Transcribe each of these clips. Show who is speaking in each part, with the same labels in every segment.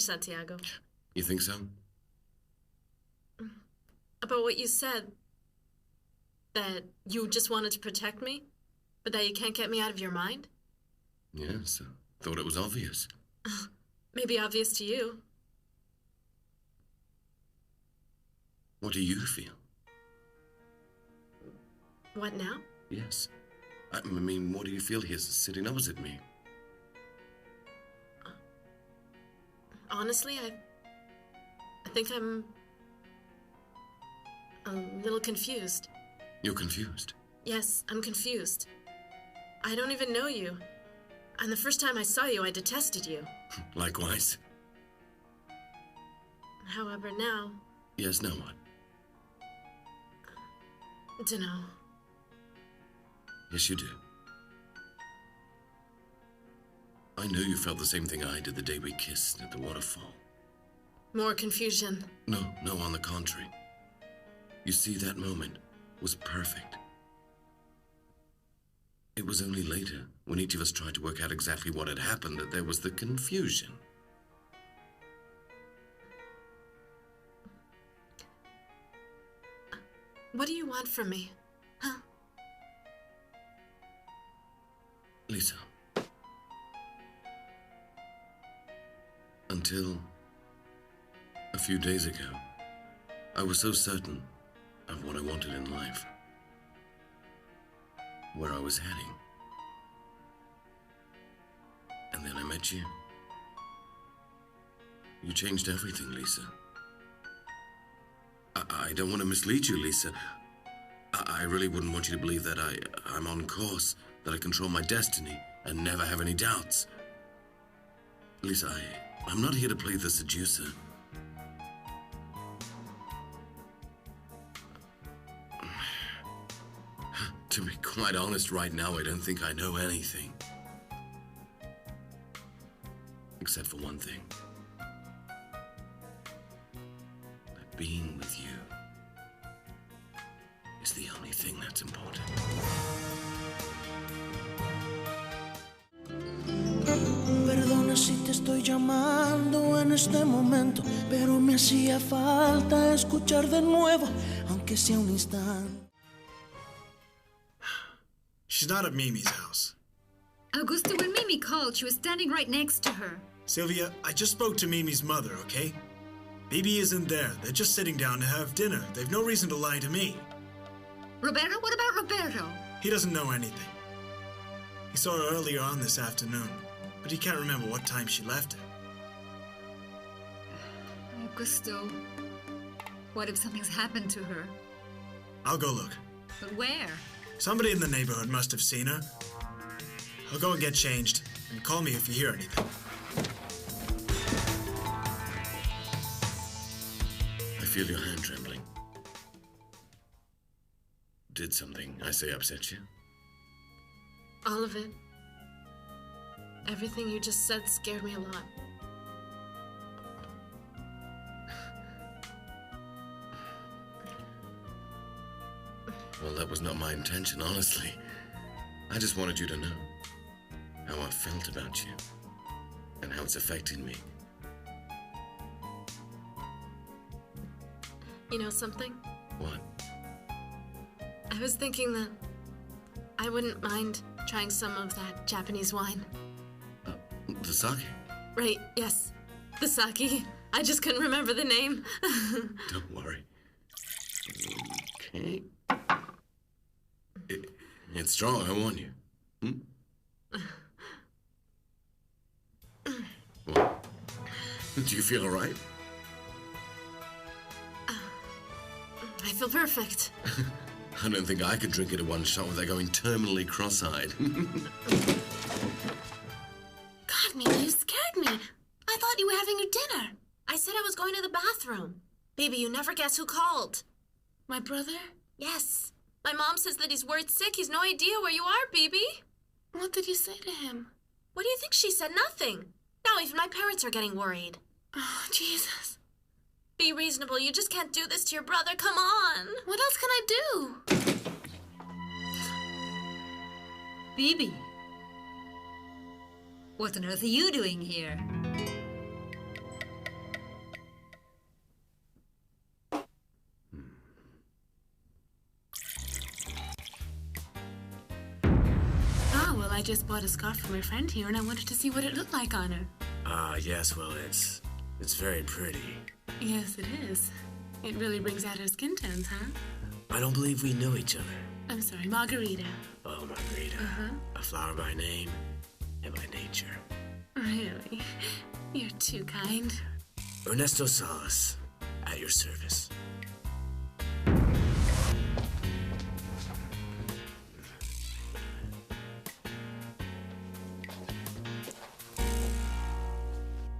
Speaker 1: Santiago.
Speaker 2: You think so?
Speaker 1: About what you said. That you just wanted to protect me, but that you can't get me out of your mind?
Speaker 2: Yes, thought it was obvious.
Speaker 1: Maybe obvious to you.
Speaker 2: What do you feel?
Speaker 1: What now?
Speaker 2: Yes. I mean, what do you feel here sitting opposite me?
Speaker 1: Honestly, I think I'm a little confused.
Speaker 2: You're confused?
Speaker 1: Yes, I'm confused. I don't even know you. And the first time I saw you, I detested you.
Speaker 2: Likewise.
Speaker 1: However, now...
Speaker 2: Yes, now what?
Speaker 1: Dunno.
Speaker 2: Yes, you do. I know you felt the same thing I did the day we kissed at the waterfall.
Speaker 1: More confusion.
Speaker 2: No, on the contrary. You see, that moment was perfect. It was only later, when each of us tried to work out exactly what had happened, that there was the confusion.
Speaker 1: What do you want from me? Huh?
Speaker 2: Lisa. Until a few days ago, I was so certain of what I wanted in life, where I was heading. And then I met you. You changed everything, Lisa. I don't want to mislead you, Lisa. I really wouldn't want you to believe that I'm on course, that I control my destiny and never have any doubts. Lisa, I'm not here to play the seducer. To be quite honest, right now, I don't think I know anything. Except for one thing. That being with you is the only thing that's important.
Speaker 3: Perdona si te estoy llamando en este momento, pero me hacía falta escuchar de nuevo, aunque sea un instante.
Speaker 4: She's not at Mimi's house.
Speaker 5: Augusto, when Mimi called, she was standing right next to her.
Speaker 4: Sylvia, I just spoke to Mimi's mother, okay? Bibi isn't there. They're just sitting down to have dinner. They've no reason to lie to me.
Speaker 5: Roberto? What about Roberto?
Speaker 4: He doesn't know anything. He saw her earlier on this afternoon, but he can't remember what time she left it.
Speaker 5: Augusto, what if something's happened to her?
Speaker 4: I'll go look.
Speaker 5: But where?
Speaker 4: Somebody in the neighborhood must have seen her. I'll go and get changed, and call me if you hear anything.
Speaker 2: I feel your hand trembling. Did something I say upset you?
Speaker 1: All of it. Everything you just said scared me a lot.
Speaker 2: Well, that was not my intention, honestly. I just wanted you to know how I felt about you and how it's affecting me.
Speaker 1: You know something?
Speaker 2: What?
Speaker 1: I was thinking that I wouldn't mind trying some of that Japanese wine.
Speaker 2: The sake?
Speaker 1: Right, yes. The sake. I just couldn't remember the name.
Speaker 2: Don't worry. Okay. It's strong, I warn you. What? Do you feel all right?
Speaker 1: I feel perfect.
Speaker 2: I don't think I could drink it at one shot without going terminally cross-eyed.
Speaker 1: God, Mimi, you scared me. I thought you were having your dinner. I said I was going to the bathroom. Baby, you never guess who called. My brother? Yes. My mom says that he's worried sick. He's no idea where you are, baby. What did you say to him? What do you think she said? Nothing. Now even my parents are getting worried. Oh, Jesus. Be reasonable. You just can't do this to your brother. Come on. What else can I do?
Speaker 5: Bibi. What on earth are you doing here?
Speaker 1: I just bought a scarf from my friend here, and I wanted to see what it looked like on her.
Speaker 6: Yes, well, it's very pretty.
Speaker 1: Yes, it is. It really brings out her skin tones, huh?
Speaker 6: I don't believe we know each other.
Speaker 1: I'm sorry, Margarita.
Speaker 6: Oh, Margarita. A flower by name and by nature.
Speaker 1: Really? You're too kind.
Speaker 6: Ernesto Salas, at your service.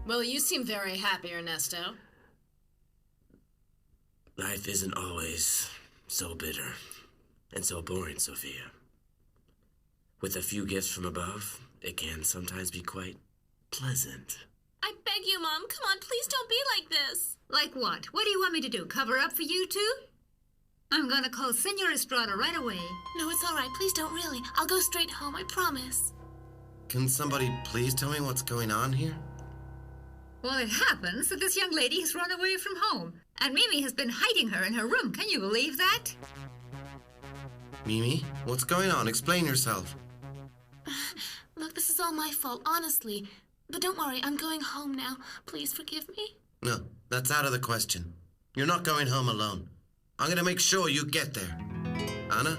Speaker 1: Well, you seem very happy, Ernesto.
Speaker 6: Life isn't always so bitter and so boring, Sophia. With a few gifts from above, it can sometimes be quite pleasant.
Speaker 1: I beg you, Mom. Come on, please don't be like this.
Speaker 5: Like what? What do you want me to do? Cover up for you two? I'm gonna call Senor Estrada right away.
Speaker 1: No, it's all right. Please don't really. I'll go straight home, I promise.
Speaker 2: Can somebody please tell me what's going on here?
Speaker 5: Well, it happens that this young lady has run away from home, and Mimi has been hiding her in her room. Can you believe that?
Speaker 2: Mimi, what's going on? Explain yourself.
Speaker 1: Look, this is all my fault, honestly. But don't worry, I'm going home now. Please forgive me.
Speaker 2: No, that's out of the question. You're not going home alone. I'm gonna make sure you get there. Anna?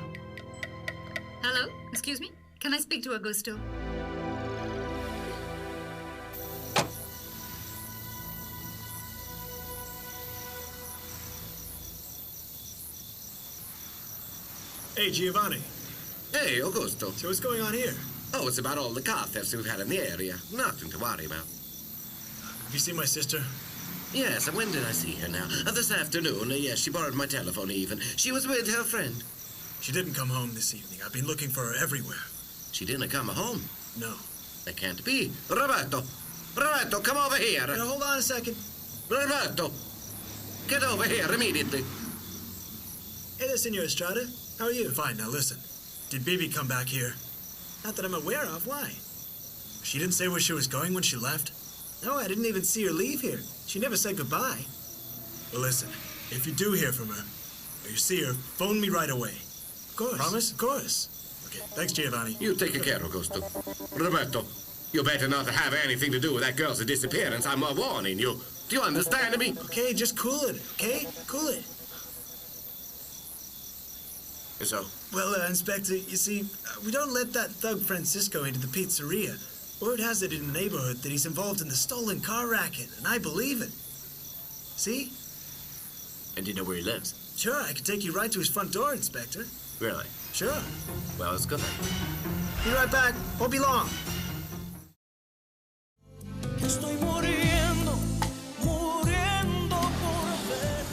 Speaker 5: Hello? Excuse me? Can I speak to Augusto?
Speaker 4: Hey, Giovanni.
Speaker 2: Hey, Augusto.
Speaker 4: So what's going on here?
Speaker 2: Oh, it's about all the car thefts we've had in the area. Nothing to worry about.
Speaker 4: Have you seen my sister?
Speaker 2: Yes, and when did I see her now? This afternoon. Yes, she borrowed my telephone even. She was with her friend.
Speaker 4: She didn't come home this evening. I've been looking for her everywhere.
Speaker 2: She didn't come home.
Speaker 4: No.
Speaker 2: That can't be. Roberto! Roberto, come over here!
Speaker 4: Now, hold on a second.
Speaker 2: Roberto! Get over here immediately.
Speaker 4: Hey there, Senor Estrada. How are you? Fine, now listen. Did Bibi come back here? Not that I'm aware of. Why? She didn't say where she was going when she left? No, I didn't even see her leave here. She never said goodbye. Well, listen. If you do hear from her, or you see her, phone me right away. Of course. Promise? Of course. Okay, thanks, Giovanni.
Speaker 2: You take care, Augusto. Roberto, you better not have anything to do with that girl's disappearance. I'm warning you. Do you understand me?
Speaker 4: Okay, just cool it, okay? Cool it.
Speaker 2: So?
Speaker 4: Well, Inspector, you see, we don't let that thug Francisco into the pizzeria. Word has it in the neighborhood that he's involved in the stolen car racket, and I believe it. See?
Speaker 6: And do you know where he lives?
Speaker 4: Sure, I can take you right to his front door, Inspector.
Speaker 6: Really?
Speaker 4: Sure.
Speaker 6: Well, let's go then.
Speaker 4: Be right back. Won't be long.
Speaker 3: Estoy muriendo, muriendo por ver.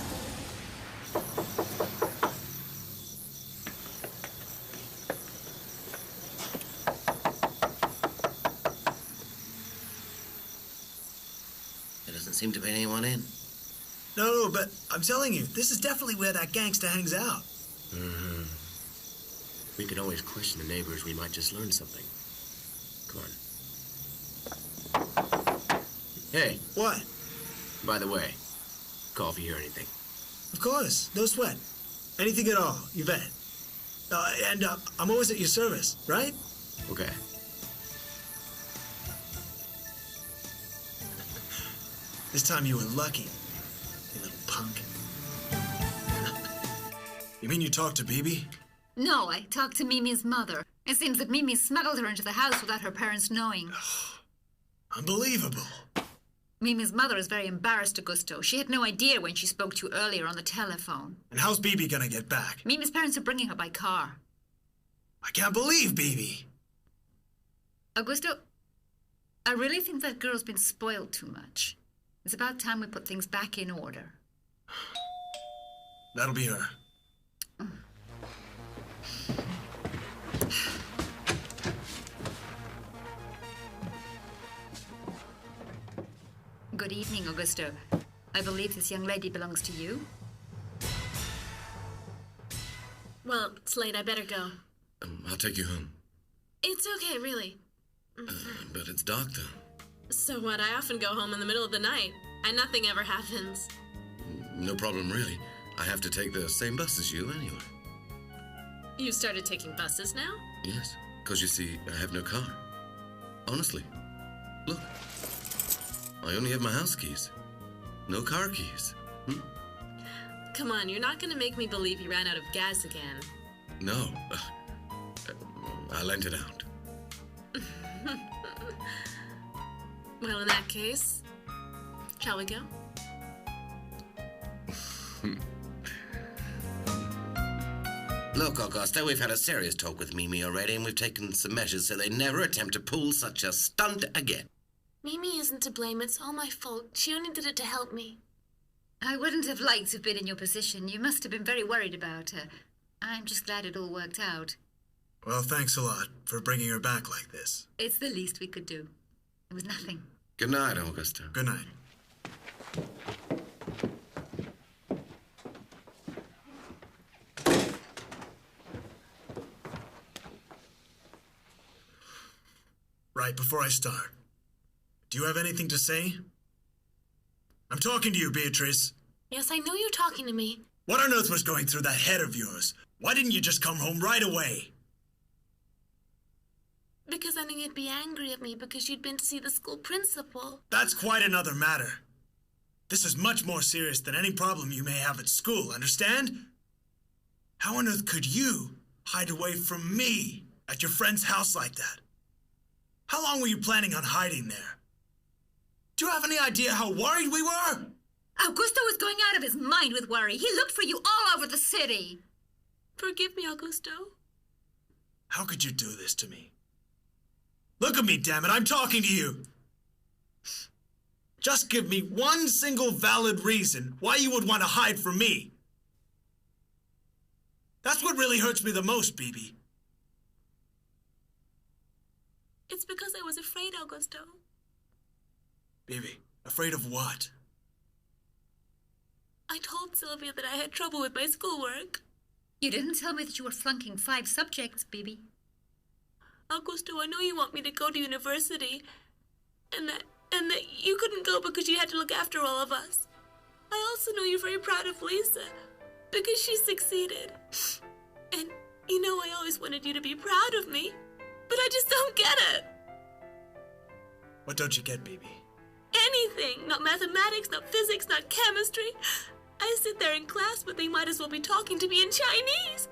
Speaker 2: There doesn't seem to be anyone in.
Speaker 4: No, but I'm telling you, this is definitely where that gangster hangs out.
Speaker 6: Mm-hmm. We could always question the neighbors. We might just learn something. Come on. Hey.
Speaker 4: What?
Speaker 6: By the way, call if you hear anything.
Speaker 4: Of course. No sweat. Anything at all. You bet. And I'm always at your service, right?
Speaker 6: Okay.
Speaker 4: This time you were lucky, you little punk. You mean you talked to Bibi?
Speaker 5: No, I talked to Mimi's mother. It seems that Mimi smuggled her into the house without her parents knowing.
Speaker 4: Unbelievable.
Speaker 5: Mimi's mother is very embarrassed, Augusto. She had no idea when she spoke to you earlier on the telephone.
Speaker 4: And how's Bibi gonna get back?
Speaker 5: Mimi's parents are bringing her by car.
Speaker 4: I can't believe Bibi.
Speaker 5: Augusto, I really think that girl's been spoiled too much. It's about time we put things back in order.
Speaker 4: That'll be her.
Speaker 5: Good evening, Augusto. I believe this young lady belongs to you.
Speaker 1: Well, it's late. I better go.
Speaker 2: I'll take you home.
Speaker 1: It's okay, really.
Speaker 2: But it's dark, though.
Speaker 1: So what? I often go home in the middle of the night, and nothing ever happens.
Speaker 2: No problem, really. I have to take the same bus as you anyway.
Speaker 1: You started taking buses now?
Speaker 2: Yes. Because you see, I have no car. Honestly. Look. I only have my house keys. No car keys.
Speaker 1: Come on, you're not gonna make me believe you ran out of gas again.
Speaker 2: No. I lent it out.
Speaker 1: Well, in that case, shall we go?
Speaker 6: Look, Augusta, we've had a serious talk with Mimi already, and we've taken some measures so they never attempt to pull such a stunt again.
Speaker 1: Mimi isn't to blame. It's all my fault. She only did it to help me.
Speaker 5: I wouldn't have liked to have been in your position. You must have been very worried about her. I'm just glad it all worked out.
Speaker 4: Well, thanks a lot for bringing her back like this.
Speaker 5: It's the least we could do. It was nothing.
Speaker 2: Good night, Augusta.
Speaker 4: Good night. Right before I start, do you have anything to say? I'm talking to you, Beatrice.
Speaker 1: Yes, I know you're talking to me.
Speaker 4: What on earth was going through that head of yours? Why didn't you just come home right away?
Speaker 1: Because I knew you'd be angry at me because you'd been to see the school principal.
Speaker 4: That's quite another matter. This is much more serious than any problem you may have at school, understand? How on earth could you hide away from me at your friend's house like that? How long were you planning on hiding there? Do you have any idea how worried we were?
Speaker 5: Augusto was going out of his mind with worry. He looked for you all over the city.
Speaker 1: Forgive me, Augusto.
Speaker 4: How could you do this to me? Look at me, damn it, I'm talking to you. Just give me one single valid reason why you would want to hide from me. That's what really hurts me the most, Bibi.
Speaker 1: It's because I was afraid, Augusto.
Speaker 4: Bibi, afraid of what?
Speaker 1: I told Sylvia that I had trouble with my schoolwork.
Speaker 5: You didn't tell me that you were flunking 5 subjects, Bibi.
Speaker 1: Augusto, I know you want me to go to university, and that you couldn't go because you had to look after all of us. I also know you're very proud of Lisa because she succeeded. And you know I always wanted you to be proud of me, but I just don't get it.
Speaker 4: What don't you get, Bibi?
Speaker 1: Anything. Not mathematics, not physics, not chemistry. I sit there in class, but they might as well be talking to me in Chinese.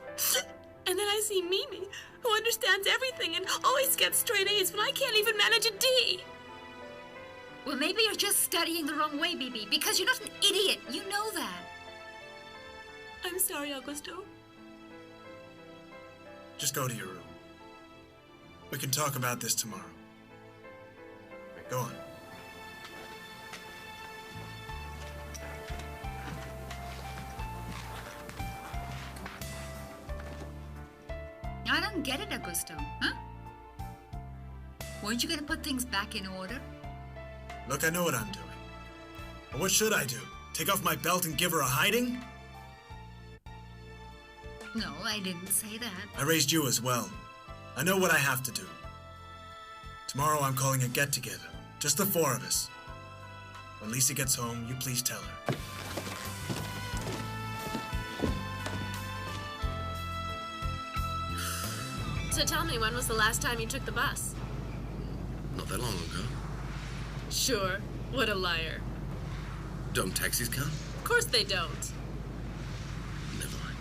Speaker 1: And then I see Mimi, who understands everything and always gets straight A's when I can't even manage a D.
Speaker 5: Well, maybe you're just studying the wrong way, Bibi, because you're not an idiot. You know that.
Speaker 1: I'm sorry, Augusto.
Speaker 4: Just go to your room. We can talk about this tomorrow. Go on.
Speaker 5: I don't get it, Augusto, huh? Weren't you going to put things back in order?
Speaker 4: Look, I know what I'm doing. But what should I do? Take off my belt and give her a hiding?
Speaker 5: No, I didn't say that.
Speaker 4: I raised you as well. I know what I have to do. Tomorrow I'm calling a get-together. Just the 4 of us. When Lisa gets home, you please tell her.
Speaker 1: So tell me, when was the last time you took the bus?
Speaker 2: Not that long ago.
Speaker 1: Sure. What a liar.
Speaker 2: Don't taxis count?
Speaker 1: Of course they don't.
Speaker 2: Never mind.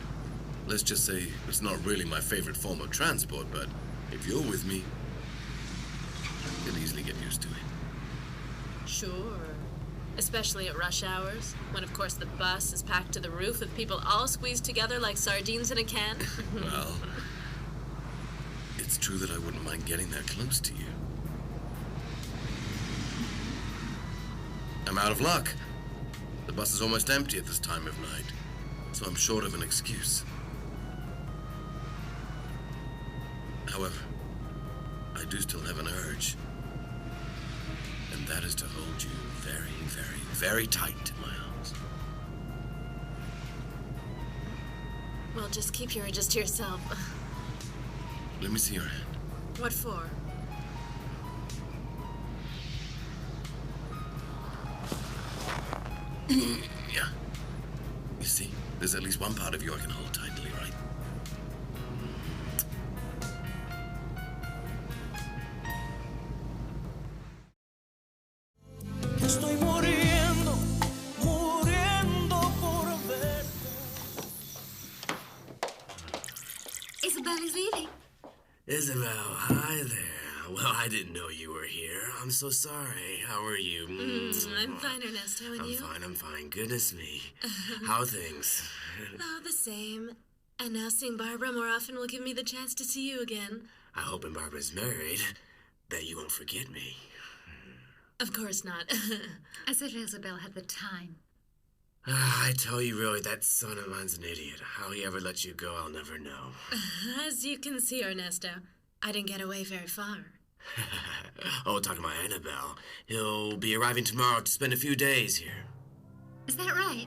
Speaker 2: Let's just say it's not really my favorite form of transport, but if you're with me, I can easily get used to it.
Speaker 1: Sure. Especially at rush hours, when of course the bus is packed to the roof with people all squeezed together like sardines in a can.
Speaker 2: Well, it's true that I wouldn't mind getting that close to you. I'm out of luck. The bus is almost empty at this time of night, so I'm short of an excuse. However, I do still have an urge, and that is to hold you very, very, very tight in my arms.
Speaker 1: Well, just keep your urges to yourself.
Speaker 2: Let me see your hand.
Speaker 1: What for?
Speaker 2: Yeah. You see, there's at least one part of you I can hold tightly, right?
Speaker 5: Isabel is leaving.
Speaker 6: Isabel, hi there. Well, I didn't know you were here. I'm so sorry. How are you?
Speaker 1: I'm fine, Ernesto, and you?
Speaker 6: I'm fine. Goodness me. How are things?
Speaker 1: Oh, the same. And now seeing Barbara more often will give me the chance to see you again.
Speaker 6: I hope when Barbara's married that you won't forget me.
Speaker 1: Of course not.
Speaker 5: As if Isabel had the time.
Speaker 6: I tell you, really, that son of mine's an idiot. How he ever let you go, I'll never know.
Speaker 1: As you can see, Ernesto, I didn't get away very far.
Speaker 6: Oh, talking about Annabelle. He'll be arriving tomorrow to spend a few days here.
Speaker 5: Is that right?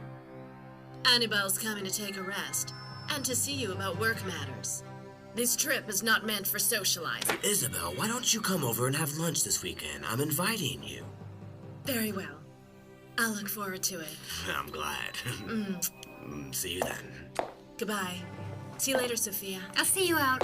Speaker 1: Annabelle's coming to take a rest and to see you about work matters. This trip is not meant for socializing.
Speaker 6: Isabel, why don't you come over and have lunch this weekend? I'm inviting you.
Speaker 1: Very well. I'll look forward to it.
Speaker 6: I'm glad. See you then.
Speaker 1: Goodbye. See you later, Sophia.
Speaker 5: I'll see you out.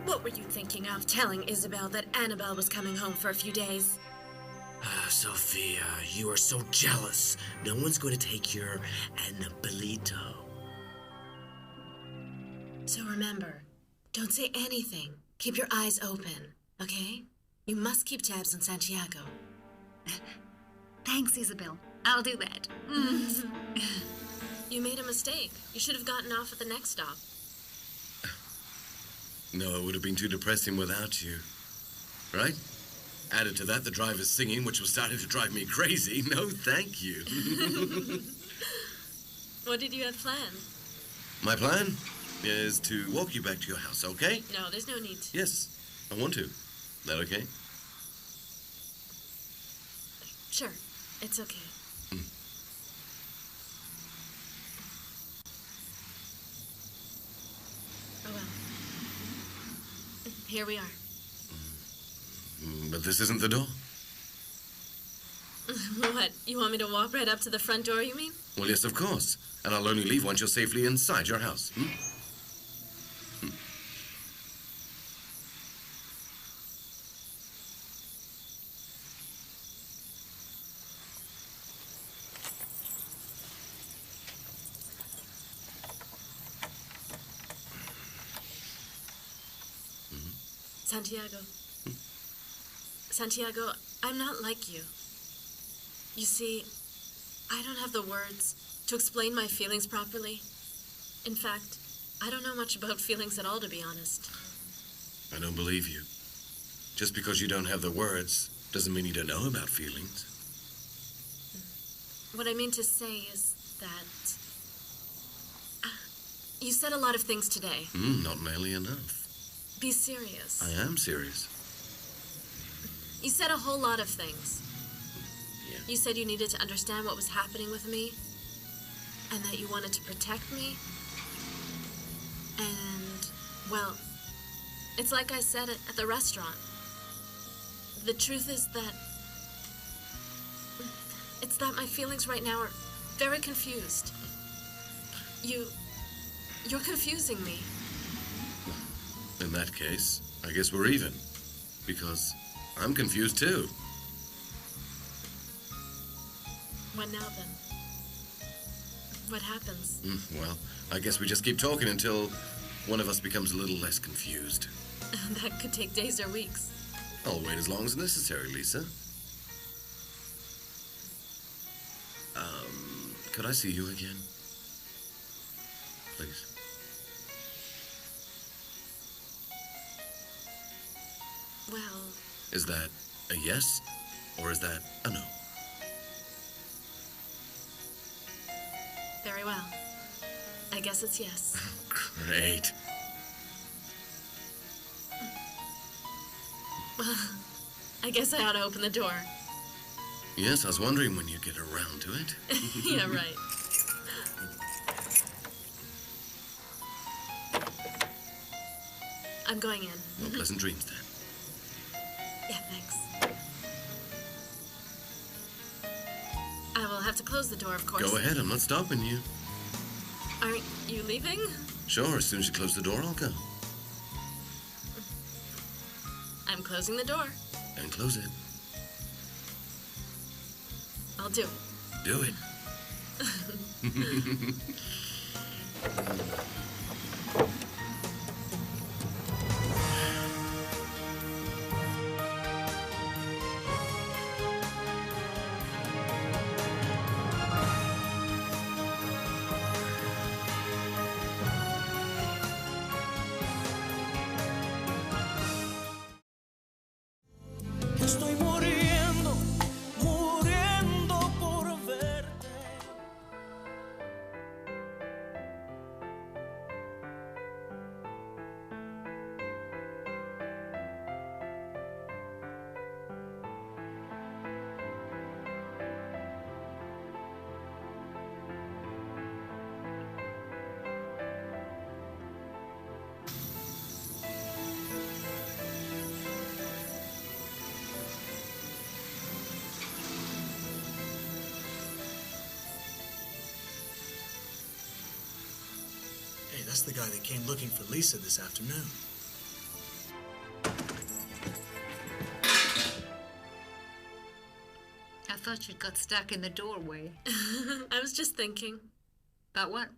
Speaker 1: What were you thinking of telling Isabel that Annabelle was coming home for a few days?
Speaker 6: Sophia, you are so jealous. No one's going to take your Annabelito.
Speaker 1: So remember, don't say anything. Keep your eyes open, okay? You must keep tabs on Santiago.
Speaker 5: Thanks, Isabel. I'll do that.
Speaker 1: You made a mistake. You should have gotten off at the next stop.
Speaker 2: No, it would have been too depressing without you. Right? Added to that, the driver's singing, which was starting to drive me crazy. No, thank you.
Speaker 1: What did you have planned?
Speaker 2: My plan is to walk you back to your house, okay?
Speaker 1: No, there's no need to.
Speaker 2: Yes, I want to. That okay?
Speaker 1: Sure, it's okay. Oh, well. Here we are.
Speaker 2: But this isn't the door.
Speaker 1: What? You want me to walk right up to the front door, you mean?
Speaker 2: Well, yes, of course. And I'll only leave once you're safely inside your house.
Speaker 1: Santiago. Santiago, I'm not like you. You see, I don't have the words to explain my feelings properly. In fact, I don't know much about feelings at all, to be honest.
Speaker 2: I don't believe you. Just because you don't have the words doesn't mean you don't know about feelings.
Speaker 1: What I mean to say is that... you said a lot of things today.
Speaker 2: Not nearly enough.
Speaker 1: Be serious.
Speaker 2: I am serious.
Speaker 1: You said a whole lot of things.
Speaker 2: Yeah.
Speaker 1: You said you needed to understand what was happening with me, and that you wanted to protect me. And, well, it's like I said at the restaurant. The truth is that... it's that my feelings right now are very confused. You're confusing me.
Speaker 2: In that case, I guess we're even. Because I'm confused too.
Speaker 1: What now then? What happens?
Speaker 2: Well, I guess we just keep talking until one of us becomes a little less confused.
Speaker 1: That could take days or weeks.
Speaker 2: I'll wait as long as necessary, Lisa. Could I see you again? Please.
Speaker 1: Well...
Speaker 2: Is that a yes, or is that a no?
Speaker 1: Very well. I guess it's yes.
Speaker 2: Great.
Speaker 1: Well, I guess I ought to open the door.
Speaker 2: Yes, I was wondering when you'd get around to it.
Speaker 1: Yeah, right. I'm going in.
Speaker 2: Well, pleasant dreams then.
Speaker 1: Yeah, thanks. I will have to close the door, of course.
Speaker 2: Go ahead, I'm not stopping you.
Speaker 1: Aren't you leaving?
Speaker 2: Sure, as soon as you close the door, I'll go.
Speaker 1: I'm closing the door.
Speaker 2: And close it.
Speaker 1: I'll do it.
Speaker 2: Do it.
Speaker 3: Estoy muriendo, muriendo por verte.
Speaker 4: Hey, that's the guy that came looking for Lisa this afternoon.
Speaker 5: I thought you'd got stuck in the doorway.
Speaker 1: I was just thinking.
Speaker 5: About what?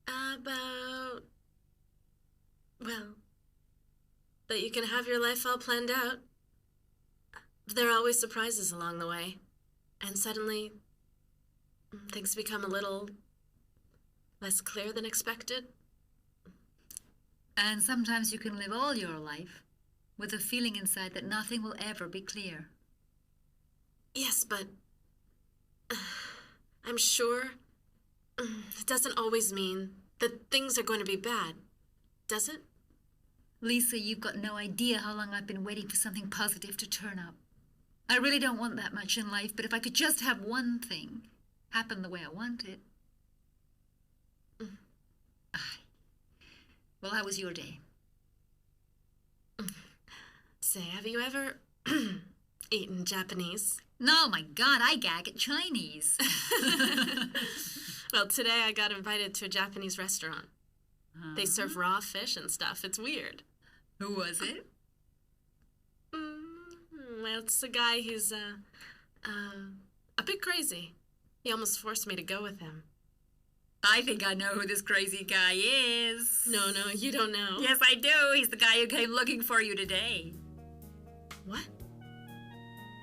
Speaker 1: About... well, that you can have your life all planned out. But there are always surprises along the way. And suddenly, things become a little less clear than expected.
Speaker 5: And sometimes you can live all your life with a feeling inside that nothing will ever be clear.
Speaker 1: Yes, but I'm sure it doesn't always mean that things are going to be bad, does it?
Speaker 5: Lisa, you've got no idea how long I've been waiting for something positive to turn up. I really don't want that much in life, but if I could just have one thing happen the way I want it. Well, how was your day?
Speaker 1: Say, have you ever eaten Japanese?
Speaker 5: No, my God, I gag at Chinese.
Speaker 1: Well, today I got invited to a Japanese restaurant. They serve raw fish and stuff. It's weird.
Speaker 5: Who was it?
Speaker 1: Well, it's a guy who's a bit crazy. He almost forced me to go with him.
Speaker 5: I think I know who this crazy guy is.
Speaker 1: No, you don't know.
Speaker 5: Yes, I do. He's the guy who came looking for you today.
Speaker 1: What?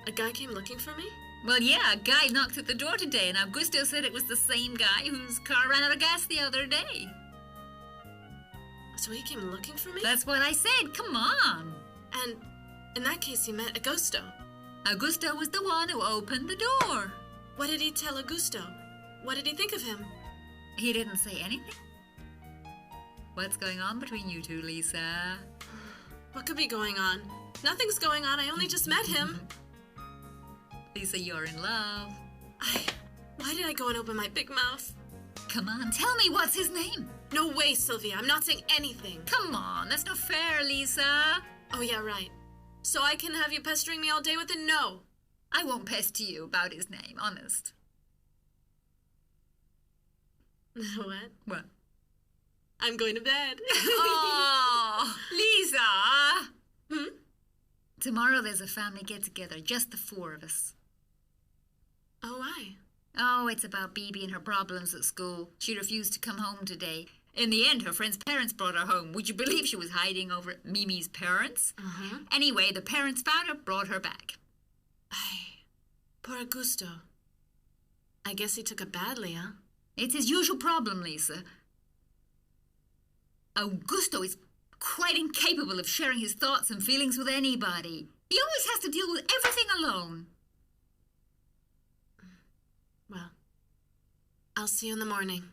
Speaker 1: A guy came looking for me?
Speaker 5: Well, yeah, a guy knocked at the door today, and Augusto said it was the same guy whose car ran out of gas the other day.
Speaker 1: So he came looking for me?
Speaker 5: That's what I said. Come on.
Speaker 1: And in that case, he met Augusto.
Speaker 5: Augusto was the one who opened the door.
Speaker 1: What did he tell Augusto? What did he think of him?
Speaker 5: He didn't say anything. What's going on between you two, Lisa?
Speaker 1: What could be going on? Nothing's going on. I only just met him.
Speaker 5: Lisa, you're in love.
Speaker 1: Why did I go and open my big mouth?
Speaker 5: Come on, tell me what's his name.
Speaker 1: No way, Sylvia. I'm not saying anything.
Speaker 5: Come on, that's not fair, Lisa.
Speaker 1: Oh, yeah, right. So I can have you pestering me all day with a no.
Speaker 5: I won't pester you about his name, honest.
Speaker 1: What?
Speaker 5: What?
Speaker 1: I'm going to bed.
Speaker 5: Oh, Lisa!
Speaker 1: Hmm?
Speaker 5: Tomorrow there's a family get-together, just the four of us.
Speaker 1: Oh, why?
Speaker 5: Oh, it's about Bibi and her problems at school. She refused to come home today. In the end, her friend's parents brought her home. Would you believe she was hiding over at Mimi's parents?
Speaker 1: Uh-huh.
Speaker 5: Anyway, the parents found her, brought her back.
Speaker 1: Poor Augusto. I guess he took it badly, huh?
Speaker 5: It's his usual problem, Lisa. Augusto is quite incapable of sharing his thoughts and feelings with anybody. He always has to deal with everything alone.
Speaker 1: Well, I'll see you in the morning.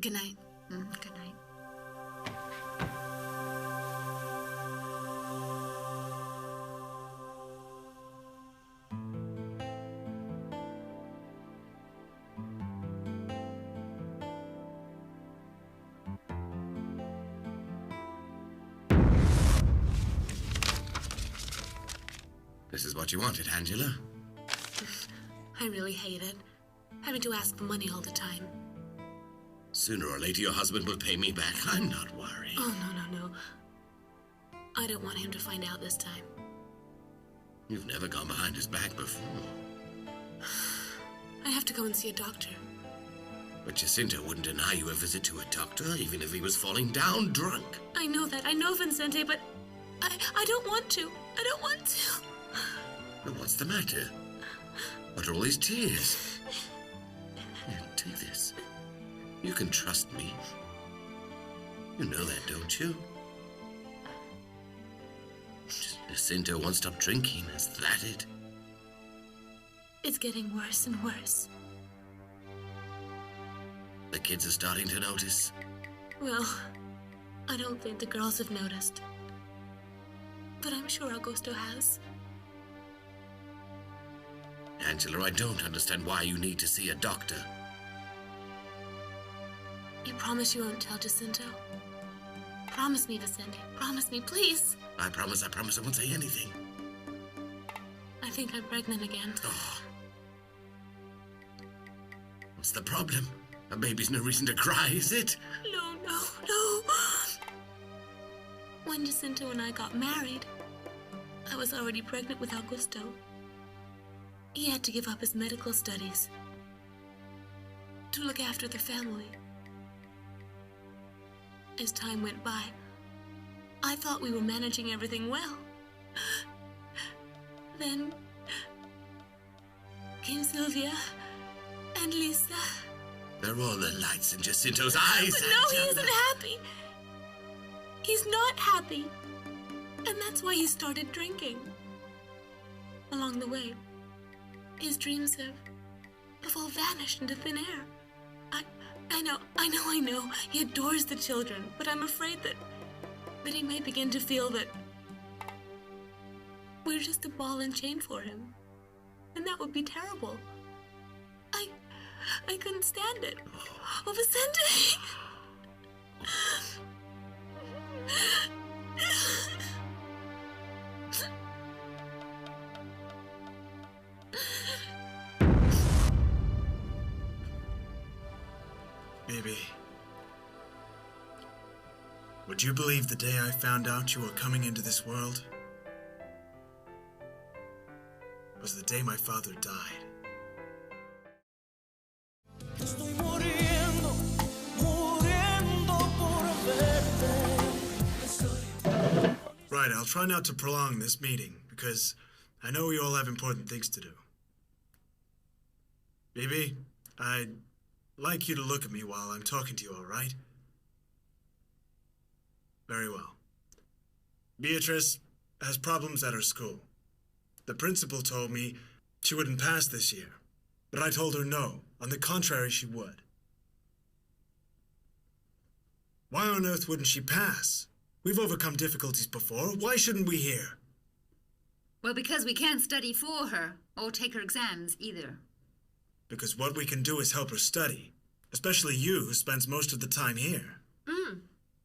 Speaker 1: Good night.
Speaker 5: Good night.
Speaker 2: This is what you wanted, Angela.
Speaker 1: I really hate it. Having to ask for money all the time.
Speaker 2: Sooner or later, your husband will pay me back. I'm not worried.
Speaker 1: Oh, no. I don't want him to find out this time.
Speaker 2: You've never gone behind his back before.
Speaker 1: I have to go and see a doctor.
Speaker 2: But Jacinto wouldn't deny you a visit to a doctor, even if he was falling down drunk.
Speaker 1: I know that. I know, Vincente, but I don't want to. I don't want to.
Speaker 2: But what's the matter? What are all these tears? Here, take this. You can trust me. You know that, don't you? Jacinto won't stop drinking. Is that it?
Speaker 1: It's getting worse and worse.
Speaker 2: The kids are starting to notice.
Speaker 1: Well, I don't think the girls have noticed. But I'm sure Augusto has.
Speaker 2: Angela, I don't understand why you need to see a doctor.
Speaker 1: You promise you won't tell Jacinto? Promise me, Vicente. Promise me, please.
Speaker 2: I promise I won't say anything.
Speaker 1: I think I'm pregnant again.
Speaker 2: Oh. What's the problem? A baby's no reason to cry, is it?
Speaker 1: No. When Jacinto and I got married, I was already pregnant with Augusto. He had to give up his medical studies to look after the family. As time went by, I thought we were managing everything well. Then came Sylvia and Lisa.
Speaker 2: They're all the lights in Jacinto's eyes.
Speaker 1: But no, he isn't happy. He's not happy. And that's why he started drinking. Along the way, his dreams have all vanished into thin air. I know. He adores the children, but I'm afraid that he may begin to feel that we're just a ball and chain for him. And that would be terrible. I couldn't stand it. Oh, Vicente!
Speaker 4: Baby, would you believe the day I found out you were coming into this world was the day my father died?
Speaker 3: Estoy muriendo por verte.
Speaker 4: Right, I'll try not to prolong this meeting, because I know we all have important things to do. Baby, I'd like you to look at me while I'm talking to you, all right? Very well. Beatrice has problems at her school. The principal told me she wouldn't pass this year, but I told her no. On the contrary, she would. Why on earth wouldn't she pass? We've overcome difficulties before. Why shouldn't we here?
Speaker 5: Well, because we can't study for her, or take her exams either.
Speaker 4: Because what we can do is help her study. Especially you, who spends most of the time here.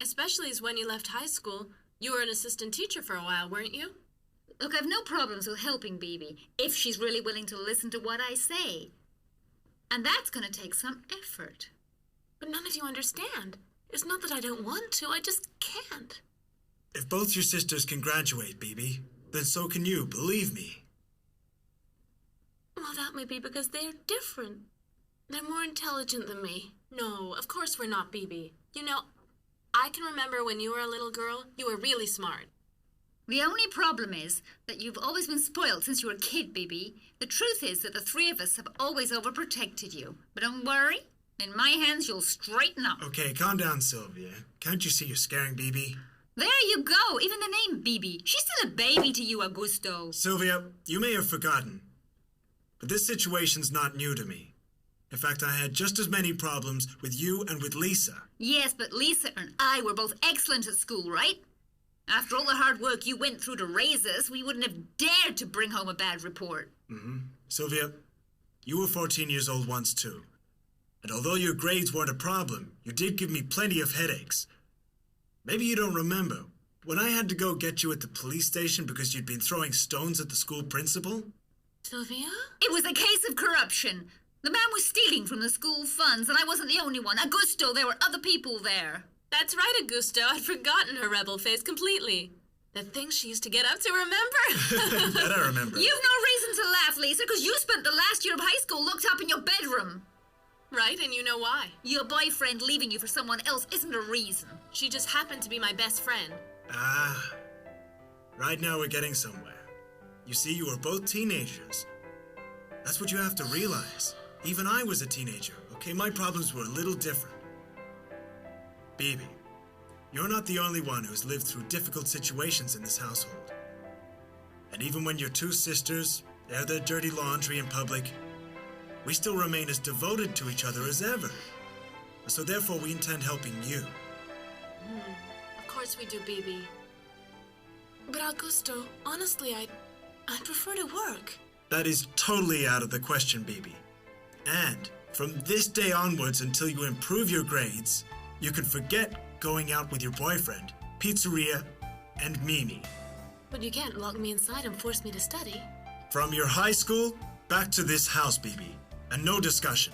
Speaker 1: Especially as when you left high school. You were an assistant teacher for a while, weren't you?
Speaker 5: Look, I've no problems with helping Bibi, if she's really willing to listen to what I say. And that's going to take some effort.
Speaker 1: But none of you understand. It's not that I don't want to, I just can't.
Speaker 4: If both your sisters can graduate, Bibi, then so can you, believe me.
Speaker 1: Well, that may be because they're different. They're more intelligent than me. No, of course we're not, Bibi. You know, I can remember when you were a little girl, you were really smart.
Speaker 5: The only problem is that you've always been spoiled since you were a kid, Bibi. The truth is that the three of us have always overprotected you. But don't worry, in my hands you'll straighten up.
Speaker 4: Okay, calm down, Sylvia. Can't you see you're scaring Bibi?
Speaker 5: There you go, even the name Bibi. She's still a baby to you, Augusto.
Speaker 4: Sylvia, you may have forgotten, but this situation's not new to me. In fact, I had just as many problems with you and with Lisa.
Speaker 5: Yes, but Lisa and I were both excellent at school, right? After all the hard work you went through to raise us, we wouldn't have dared to bring home a bad report.
Speaker 4: Sylvia, you were 14 years old once too. And although your grades weren't a problem, you did give me plenty of headaches. Maybe you don't remember, when I had to go get you at the police station because you'd been throwing stones at the school principal?
Speaker 1: Sylvia?
Speaker 5: It was a case of corruption. The man was stealing from the school funds, and I wasn't the only one. Augusto, there were other people there.
Speaker 1: That's right, Augusto. I'd forgotten her rebel phase completely. The things she used to get up to, remember?
Speaker 4: That I remember.
Speaker 5: You've no reason to laugh, Lisa, because you spent the last year of high school locked up in your bedroom.
Speaker 1: Right, and you know why.
Speaker 5: Your boyfriend leaving you for someone else isn't a reason.
Speaker 1: She just happened to be my best friend.
Speaker 4: Ah. Right now we're getting somewhere. You see, you were both teenagers. That's what you have to realize. Even I was a teenager, okay? My problems were a little different. Baby, you're not the only one who's lived through difficult situations in this household. And even when your two sisters air their dirty laundry in public, we still remain as devoted to each other as ever. So therefore, we intend helping you.
Speaker 1: Of course we do, BB. But Augusto, honestly, I'd prefer to work.
Speaker 4: That is totally out of the question, BB. And from this day onwards until you improve your grades, you can forget going out with your boyfriend, pizzeria, and Mimi.
Speaker 1: But you can't lock me inside and force me to study.
Speaker 4: From your high school, back to this house, BB. And no discussion.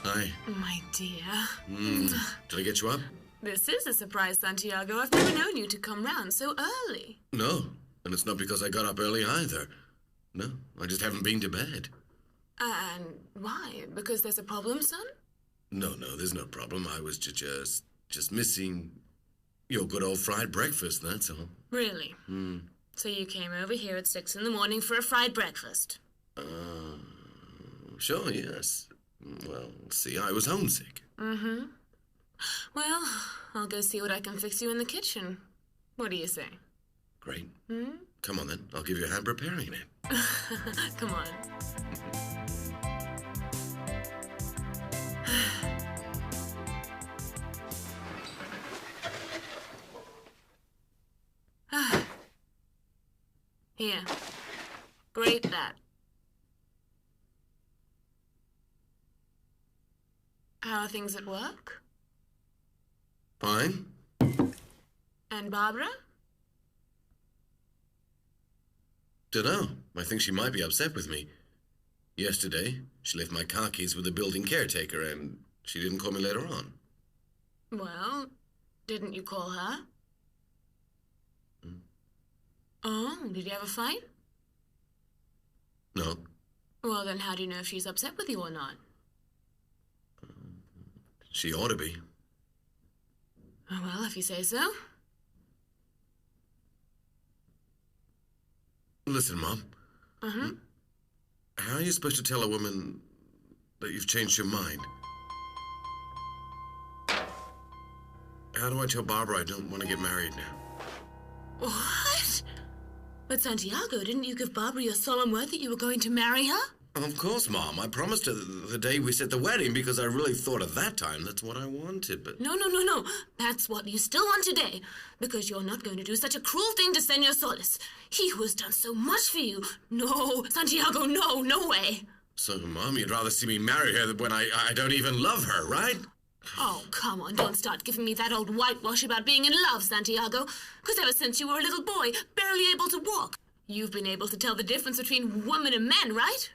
Speaker 2: Hi.
Speaker 1: My dear.
Speaker 2: Did I get you up?
Speaker 1: This is a surprise, Santiago. I've never known you to come round so early.
Speaker 2: No. And it's not because I got up early either. No, I just haven't been to bed.
Speaker 1: And why? Because there's a problem, son?
Speaker 2: No, there's no problem. I was just missing your good old fried breakfast, that's all.
Speaker 1: Really? So you came over here at 6 in the morning for a fried breakfast?
Speaker 2: Sure, yes. Well, see, I was homesick.
Speaker 1: Well, I'll go see what I can fix you in the kitchen. What do you say?
Speaker 2: Great. Come on, then. I'll give you a hand preparing it.
Speaker 1: Come on. Here. Grate that. How are things at work?
Speaker 2: Fine.
Speaker 1: And Barbara?
Speaker 2: Dunno. I think she might be upset with me. Yesterday, she left my car keys with the building caretaker, and she didn't call me later on.
Speaker 1: Well, didn't you call her? Oh, did you have a fight?
Speaker 2: No.
Speaker 1: Well, then how do you know if she's upset with you or not?
Speaker 2: She ought to be.
Speaker 1: Oh, well, if you say so.
Speaker 2: Listen, Mom. How are you supposed to tell a woman that you've changed your mind? How do I tell Barbara I don't want to get married now?
Speaker 1: What? But Santiago, didn't you give Barbara your solemn word that you were going to marry her?
Speaker 2: Of course, Mom. I promised her the day we set the wedding because I really thought at that time that's what I wanted, but...
Speaker 1: No. That's what you still want today. Because you're not going to do such a cruel thing to Senor Solis. He who has done so much for you. No, Santiago, no way.
Speaker 2: So, Mom, you'd rather see me marry her when I don't even love her, right?
Speaker 1: Oh, come on, don't start giving me that old whitewash about being in love, Santiago. Because ever since you were a little boy, barely able to walk, you've been able to tell the difference between women and men, right?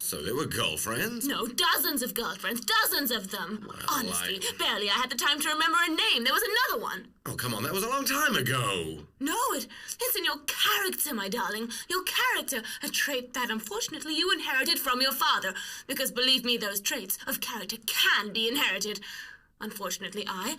Speaker 2: So they were girlfriends?
Speaker 1: No, dozens of girlfriends, dozens of them.
Speaker 2: Well,
Speaker 1: Honestly, barely I had the time to remember a name. There was another one.
Speaker 2: Oh, come on, that was a long time ago.
Speaker 1: No, it's in your character, my darling. Your character, a trait that unfortunately you inherited from your father. Because believe me, those traits of character can be inherited. Unfortunately, I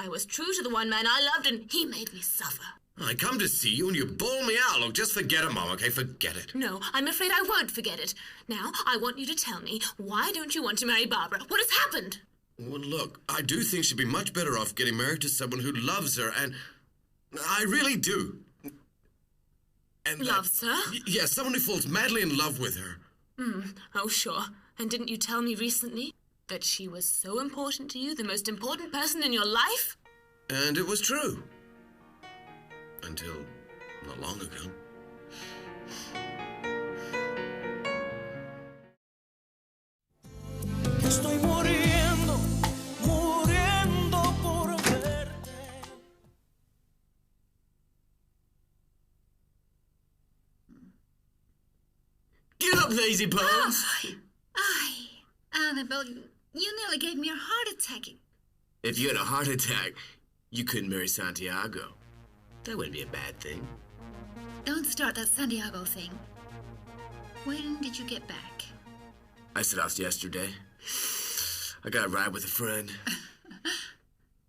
Speaker 1: was true to the one man I loved and he made me suffer.
Speaker 2: I come to see you and you bawl me out. Look, just forget it, Mom, okay? Forget it.
Speaker 1: No, I'm afraid I won't forget it. Now, I want you to tell me, why don't you want to marry Barbara? What has happened?
Speaker 2: Well, look, I do think she'd be much better off getting married to someone who loves her, and I really do. And
Speaker 1: loves her?
Speaker 2: Yes, someone who falls madly in love with her.
Speaker 1: Oh, sure. And didn't you tell me recently that she was so important to you, the most important person in your life?
Speaker 2: And it was true. Until not long ago.
Speaker 3: Estoy muriendo por verte.
Speaker 6: Get up, lazy bones!
Speaker 5: Annabelle, you nearly gave me a heart attack.
Speaker 6: If you had a heart attack, you couldn't marry Santiago. That wouldn't be a bad thing.
Speaker 5: Don't start that Santiago thing. When did you get back?
Speaker 6: I set off yesterday. I got a ride with a friend.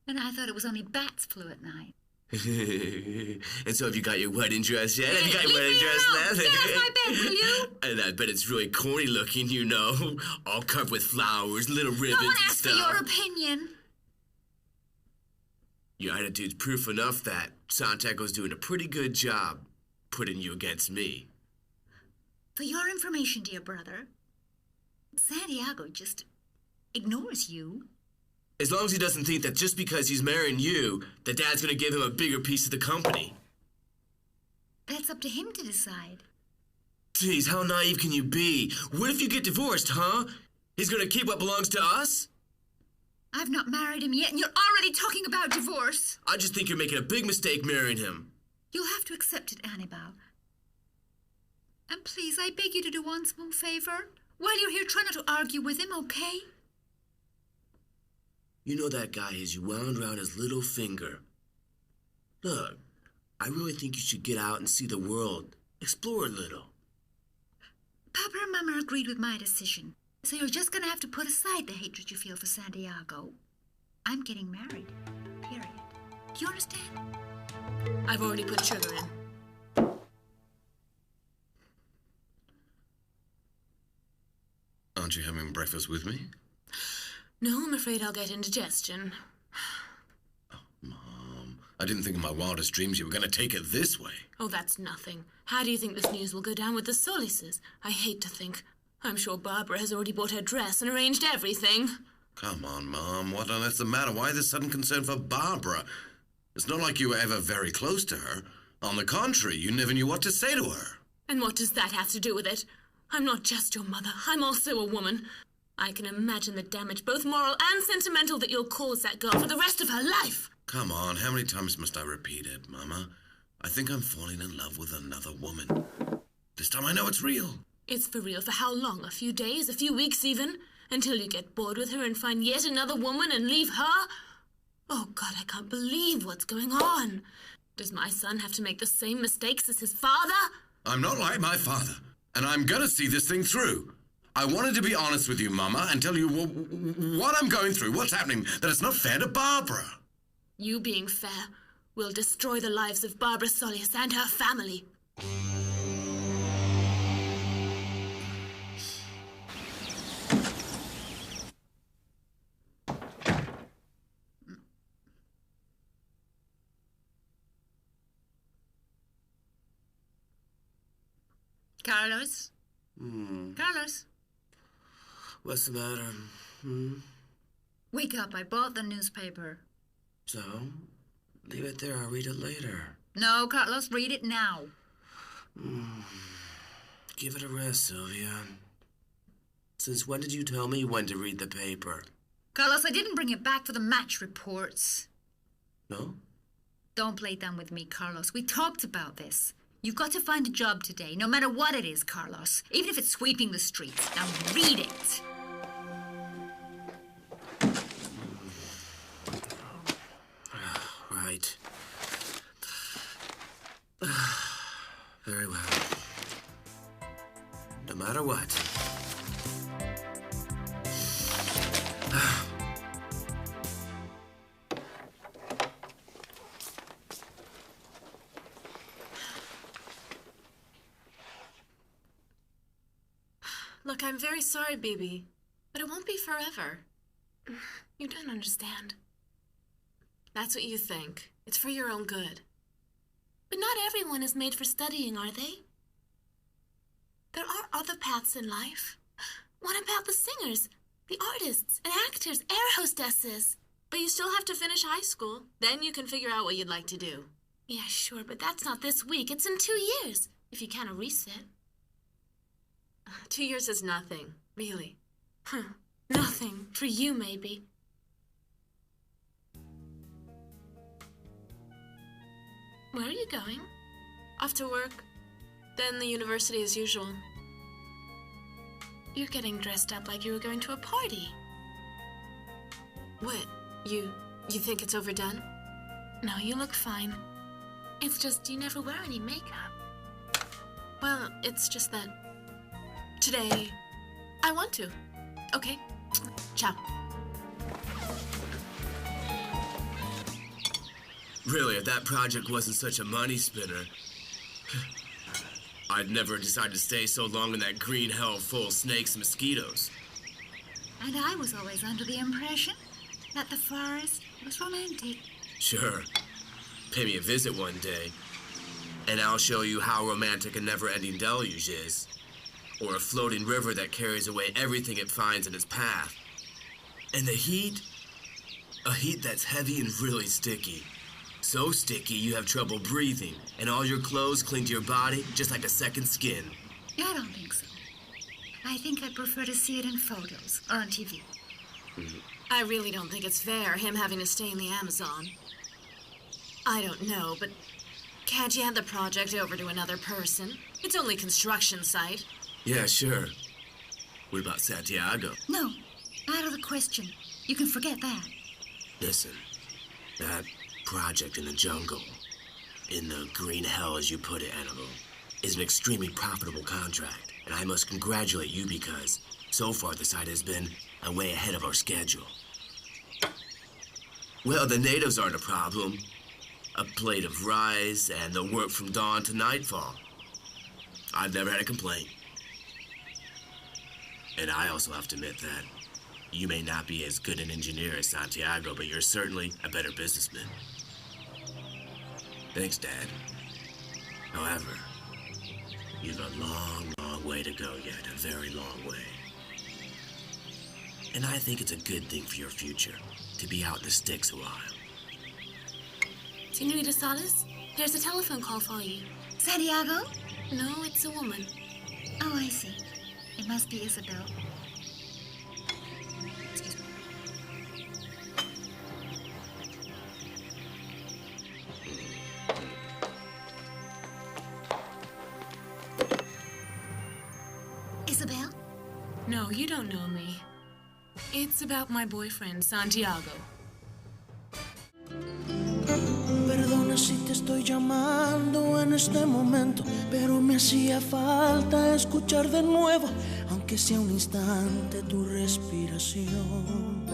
Speaker 5: And I thought it was only bats flew at night.
Speaker 6: And so have you got your wedding dress yet? Have you got your wedding dress left?
Speaker 5: Get off my bed, will you?
Speaker 6: And I bet it's really corny looking, you know. All covered with flowers, little ribbons
Speaker 5: No one
Speaker 6: and
Speaker 5: asked
Speaker 6: stuff.
Speaker 5: for your opinion.
Speaker 6: Your attitude's proof enough that Santiago's doing a pretty good job putting you against me.
Speaker 5: For your information, dear brother, Santiago just ignores you.
Speaker 6: As long as he doesn't think that just because he's marrying you, that Dad's gonna give him a bigger piece of the company.
Speaker 5: That's up to him to decide.
Speaker 6: Jeez, how naive can you be? What if you get divorced, huh? He's gonna keep what belongs to us?
Speaker 5: I've not married him yet, and you're already talking about divorce.
Speaker 6: I just think you're making a big mistake marrying him.
Speaker 5: You'll have to accept it, Annabelle. And please, I beg you to do one small favor. While you're here, try not to argue with him, okay?
Speaker 6: You know that guy has you wound around his little finger. Look, I really think you should get out and see the world. Explore a little.
Speaker 5: Papa and Mama agreed with my decision. So you're just gonna have to put aside the hatred you feel for Santiago. I'm getting married. Period. Do you understand?
Speaker 1: I've already put sugar in.
Speaker 2: Aren't you having breakfast with me?
Speaker 1: No, I'm afraid I'll get indigestion.
Speaker 2: Oh, Mom, I didn't think in my wildest dreams you were going to take it this way.
Speaker 1: Oh, that's nothing. How do you think this news will go down with the Solises? I hate to think. I'm sure Barbara has already bought her dress and arranged everything.
Speaker 2: Come on, Mom. What on earth's the matter? Why this sudden concern for Barbara? It's not like you were ever very close to her. On the contrary, you never knew what to say to her.
Speaker 1: And what does that have to do with it? I'm not just your mother. I'm also a woman. I can imagine the damage, both moral and sentimental, that you'll cause that girl for the rest of her life.
Speaker 2: Come on, how many times must I repeat it, Mama? I think I'm falling in love with another woman. This time I know it's real.
Speaker 1: It's for real for how long? A few days? A few weeks even? Until you get bored with her and find yet another woman and leave her? Oh, God, I can't believe what's going on. Does my son have to make the same mistakes as his father?
Speaker 2: I'm not like my father, and I'm gonna see this thing through. I wanted to be honest with you, Mama, and tell you what I'm going through, what's happening, that it's not fair to Barbara.
Speaker 1: You being fair will destroy the lives of Barbara Solis and her family.
Speaker 5: Carlos? Carlos?
Speaker 6: What's the matter?
Speaker 5: Wake up, I bought the newspaper.
Speaker 6: So, leave it there, I'll read it later.
Speaker 5: No, Carlos, read it now.
Speaker 6: Give it a rest, Sylvia. Since when did you tell me when to read the paper?
Speaker 5: Carlos, I didn't bring it back for the match reports.
Speaker 6: No?
Speaker 5: Don't play dumb with me, Carlos. We talked about this. You've got to find a job today, no matter what it is, Carlos. Even if it's sweeping the streets. Now read it.
Speaker 6: Right. Very well. No matter what.
Speaker 1: Look, I'm very sorry, Bibi, but it won't be forever. You don't understand. That's what you think. It's for your own good. But not everyone is made for studying, are they? There are other paths in life. What about the singers, the artists, and actors, air hostesses? But you still have to finish high school. Then you can figure out what you'd like to do. Yeah, sure, but that's not this week. It's in 2 years, if you can't erase it. 2 years is nothing, really. Nothing. For you, maybe. Where are you going? Off to work? Then the university as usual. You're getting dressed up like you were going to a party. What? You think it's overdone? No, you look fine. It's just you never wear any makeup. Well, it's just that today I want to. Okay? Ciao.
Speaker 6: Really, if that project wasn't such a money spinner, I'd never decided to stay so long in that green hell full of snakes and mosquitoes.
Speaker 5: And I was always under the impression that the forest was romantic.
Speaker 6: Sure. Pay me a visit one day, and I'll show you how romantic a never-ending deluge is. Or a floating river that carries away everything it finds in its path. And the heat? A heat that's heavy and really sticky. So sticky you have trouble breathing, and all your clothes cling to your body just like a second skin.
Speaker 5: I don't think so. I think I'd prefer to see it in photos or on TV.
Speaker 1: I really don't think it's fair, him having to stay in the Amazon. I don't know, but can't you hand the project over to another person? It's only a construction site.
Speaker 6: Yeah, sure. What about Santiago?
Speaker 5: No, out of the question. You can forget that.
Speaker 6: Listen, that project in the jungle, in the green hell as you put it, Animal, is an extremely profitable contract. And I must congratulate you because so far the site has been way ahead of our schedule. Well, the natives aren't a problem. A plate of rice and the work from dawn to nightfall. I've never had a complaint. And I also have to admit that you may not be as good an engineer as Santiago, but you're certainly a better businessman. Thanks, Dad. However, you've a long, long way to go yet, a very long way. And I think it's a good thing for your future to be out in the sticks a while.
Speaker 1: Señorita Salas, there's a telephone call for you.
Speaker 5: Santiago?
Speaker 1: No, it's a woman.
Speaker 5: Oh, I see. It must be Isabel. Excuse me. Isabel?
Speaker 1: No, you don't know me. It's about my boyfriend, Santiago.
Speaker 3: Perdona si te estoy llamando en este momento, pero me hacía falta escuchar de nuevo, aunque sea un instante, tu respiración.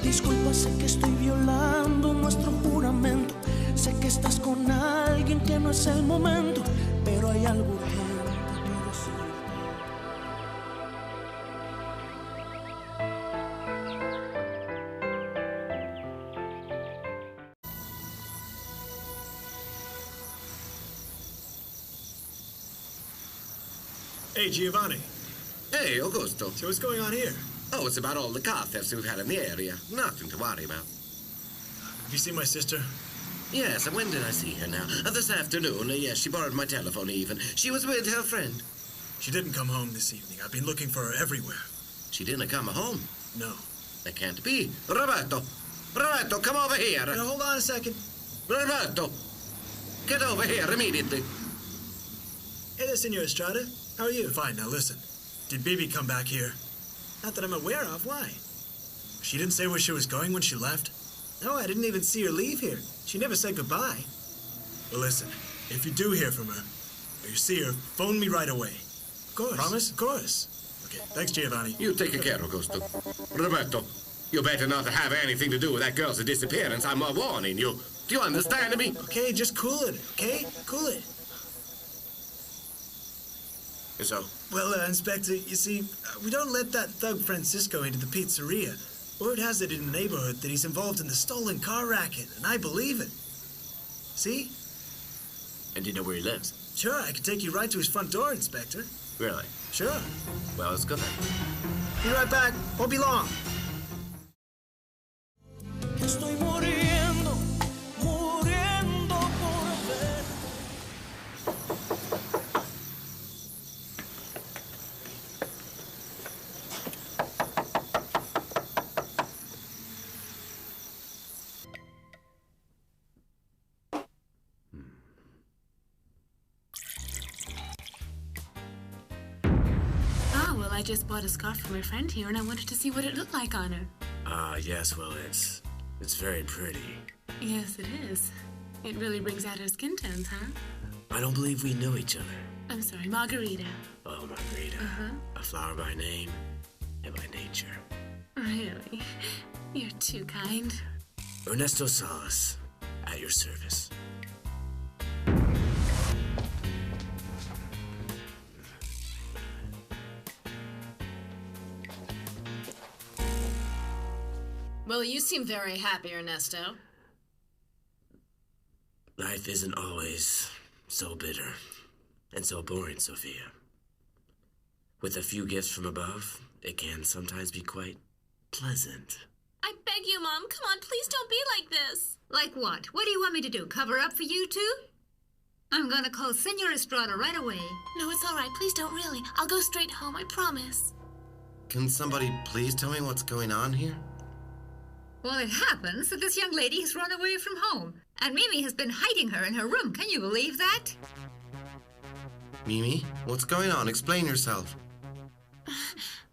Speaker 3: Disculpa, sé que estoy violando nuestro juramento, sé que estás con alguien que no es el momento, pero hay algo urgente que decirte.
Speaker 4: Hey, Giovanni.
Speaker 2: Hey, Augusto.
Speaker 4: So what's going on here?
Speaker 2: Oh, it's about all the car thefts we've had in the area. Nothing to worry about.
Speaker 4: Have you seen my sister?
Speaker 2: Yes, and when did I see her now? This afternoon. Yes, she borrowed my telephone even. She was with her friend.
Speaker 4: She didn't come home this evening. I've been looking for her everywhere.
Speaker 2: She didn't come home.
Speaker 4: No.
Speaker 2: That can't be. Roberto! Roberto, come over here!
Speaker 4: Now, hold on a second.
Speaker 2: Roberto! Get over here immediately.
Speaker 4: Hey there, Senor Estrada. How are you? Fine, now listen. Did Bibi come back here? Not that I'm aware of. Why? She didn't say where she was going when she left? No, I didn't even see her leave here. She never said goodbye. Well, listen. If you do hear from her, or you see her, phone me right away. Of course. Promise? Of course. Okay, thanks, Giovanni.
Speaker 2: You take care, Augusto. Roberto, you better not have anything to do with that girl's disappearance. I'm warning you. Do you understand me?
Speaker 4: Okay, just cool it, okay? Cool it.
Speaker 2: So?
Speaker 4: Well, Inspector, you see, we don't let that thug Francisco into the pizzeria. Word has it in the neighborhood that he's involved in the stolen car racket, and I believe it. See?
Speaker 6: And do you know where he lives?
Speaker 4: Sure, I can take you right to his front door, Inspector.
Speaker 6: Really?
Speaker 4: Sure.
Speaker 6: Well, let's go then.
Speaker 4: Be right back. Won't be long.
Speaker 3: Estoy muriendo, muriendo por ver.
Speaker 1: Well, I just bought a scarf for my friend here, and I wanted to see what it looked like on her.
Speaker 6: Yes, well, it's It's very pretty.
Speaker 1: Yes, it is. It really brings out her skin tones, huh?
Speaker 6: I don't believe we know each other.
Speaker 1: I'm sorry, Margarita.
Speaker 6: Oh, Margarita. A flower by name and by nature.
Speaker 1: Really? You're too kind.
Speaker 6: Ernesto Salas, at your service.
Speaker 1: Well, you seem very happy, Ernesto.
Speaker 6: Life isn't always so bitter and so boring, Sophia. With a few gifts from above, it can sometimes be quite pleasant.
Speaker 1: I beg you, Mom. Come on, please don't be like this.
Speaker 5: Like what? What do you want me to do? Cover up for you two? I'm gonna call Senor Estrada right away.
Speaker 1: No, it's all right. Please don't really. I'll go straight home, I promise.
Speaker 2: Can somebody please tell me what's going on here?
Speaker 5: Well, it happens that this young lady has run away from home, and Mimi has been hiding her in her room. Can you believe that?
Speaker 2: Mimi, what's going on? Explain yourself.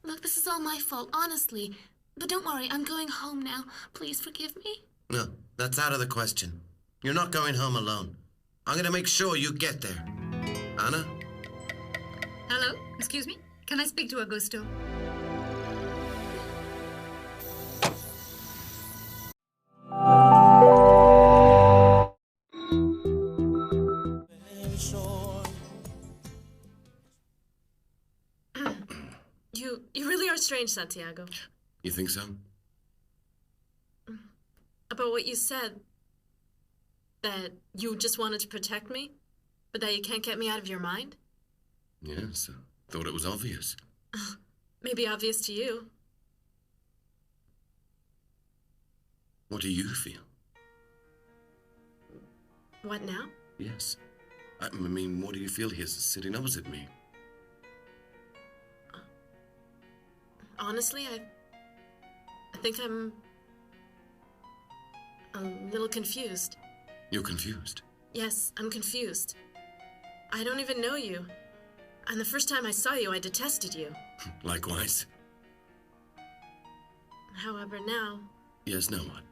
Speaker 1: Look, this is all my fault, honestly. But don't worry, I'm going home now. Please forgive me.
Speaker 2: No, that's out of the question. You're not going home alone. I'm going to make sure you get there. Anna?
Speaker 5: Hello? Excuse me? Can I speak to Augusto?
Speaker 1: You really are strange, Santiago.
Speaker 2: You think so?
Speaker 1: About what you said. That you just wanted to protect me, but that you can't get me out of your mind?
Speaker 2: Yes, thought it was obvious.
Speaker 1: Maybe obvious to you.
Speaker 2: What do you feel?
Speaker 1: What now?
Speaker 2: Yes. I mean, what do you feel here sitting opposite me?
Speaker 1: Honestly, I think I'm a little confused.
Speaker 2: You're confused?
Speaker 1: Yes, I'm confused. I don't even know you. And the first time I saw you, I detested you.
Speaker 2: Likewise.
Speaker 1: However, now...
Speaker 2: Yes, now what?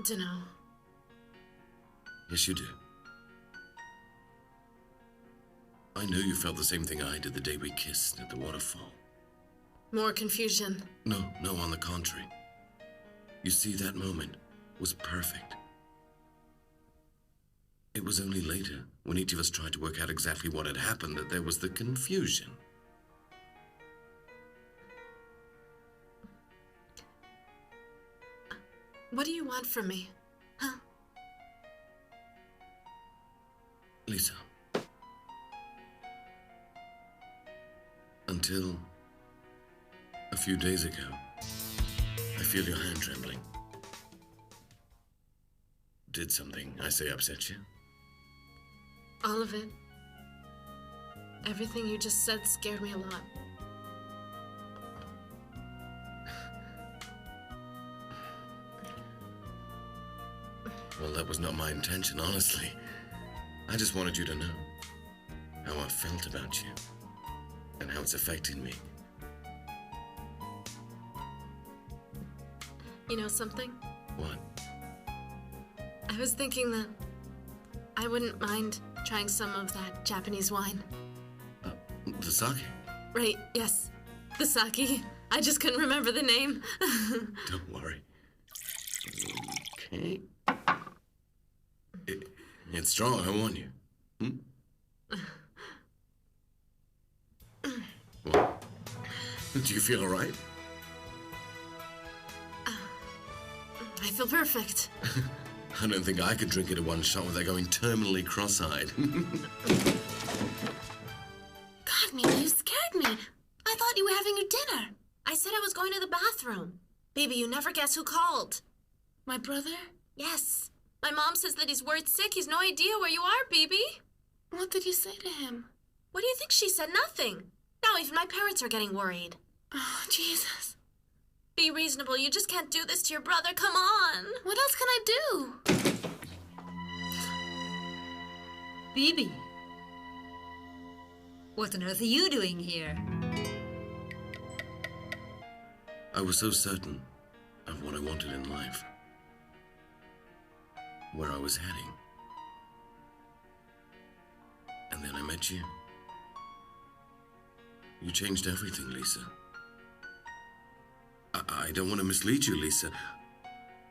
Speaker 1: Dunno.
Speaker 2: Yes, you do. I know you felt the same thing I did the day we kissed at the waterfall.
Speaker 1: More confusion.
Speaker 2: No, on the contrary. You see, that moment was perfect. It was only later, when each of us tried to work out exactly what had happened, that there was the confusion.
Speaker 1: What do you want from me? Huh?
Speaker 2: Lisa. Until a few days ago, I feel your hand trembling. Did something I say upset you?
Speaker 1: All of it. Everything you just said scared me a lot.
Speaker 2: Well, that was not my intention, honestly. I just wanted you to know how I felt about you and how it's affecting me.
Speaker 1: You know something?
Speaker 2: What?
Speaker 1: I was thinking that I wouldn't mind trying some of that Japanese wine.
Speaker 2: The sake?
Speaker 1: Right, yes. The sake. I just couldn't remember the name.
Speaker 2: Don't worry. Okay. It's strong, I warn you. What? Do you feel all right?
Speaker 1: I feel perfect.
Speaker 2: I don't think I could drink it in one shot without going terminally cross-eyed.
Speaker 1: God, Mimi, you scared me. I thought you were having your dinner. I said I was going to the bathroom. Baby, you never guess who called. My brother? Yes. My mom says that he's worried sick. He's no idea where you are, baby. What did you say to him? What do you think she said? Nothing. Now even my parents are getting worried. Oh, Jesus. Be reasonable. You just can't do this to your brother. Come on. What else can I do?
Speaker 5: Bibi. What on earth are you doing here?
Speaker 2: I was so certain of what I wanted in life, where I was heading. And then I met you. You changed everything, Lisa. I don't want to mislead you, Lisa.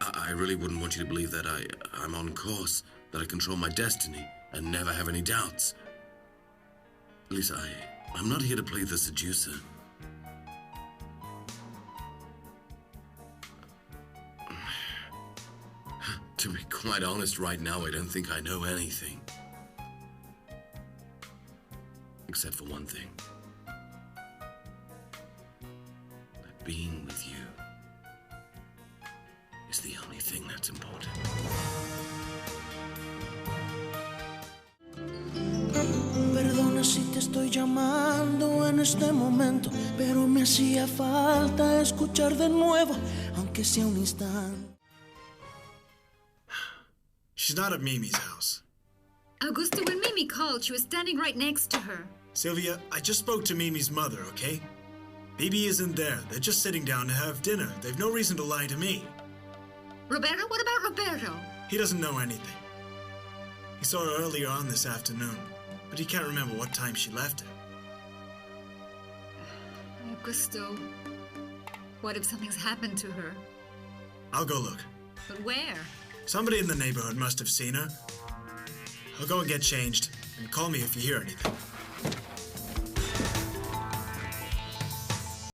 Speaker 2: I really wouldn't want you to believe that I'm on course, that I control my destiny and never have any doubts. Lisa, I'm not here to play the seducer. To be quite honest, right now, I don't think I know anything. Except for one thing. That being with you is the only thing that's important.
Speaker 3: Perdona si te estoy llamando en este momento, pero me hacía falta escuchar de nuevo, aunque sea un instante.
Speaker 4: She's not at Mimi's house.
Speaker 5: Augusto, when Mimi called, she was standing right next to her.
Speaker 4: Sylvia, I just spoke to Mimi's mother, okay? Bibi isn't there. They're just sitting down to have dinner. They've no reason to lie to me.
Speaker 5: Roberto? What about Roberto?
Speaker 4: He doesn't know anything. He saw her earlier on this afternoon, but he can't remember what time she left it.
Speaker 5: Augusto, what if something's happened to her?
Speaker 4: I'll go look.
Speaker 5: But where?
Speaker 4: Somebody in the neighborhood must have seen her. I'll go and get changed, and call me if you hear anything.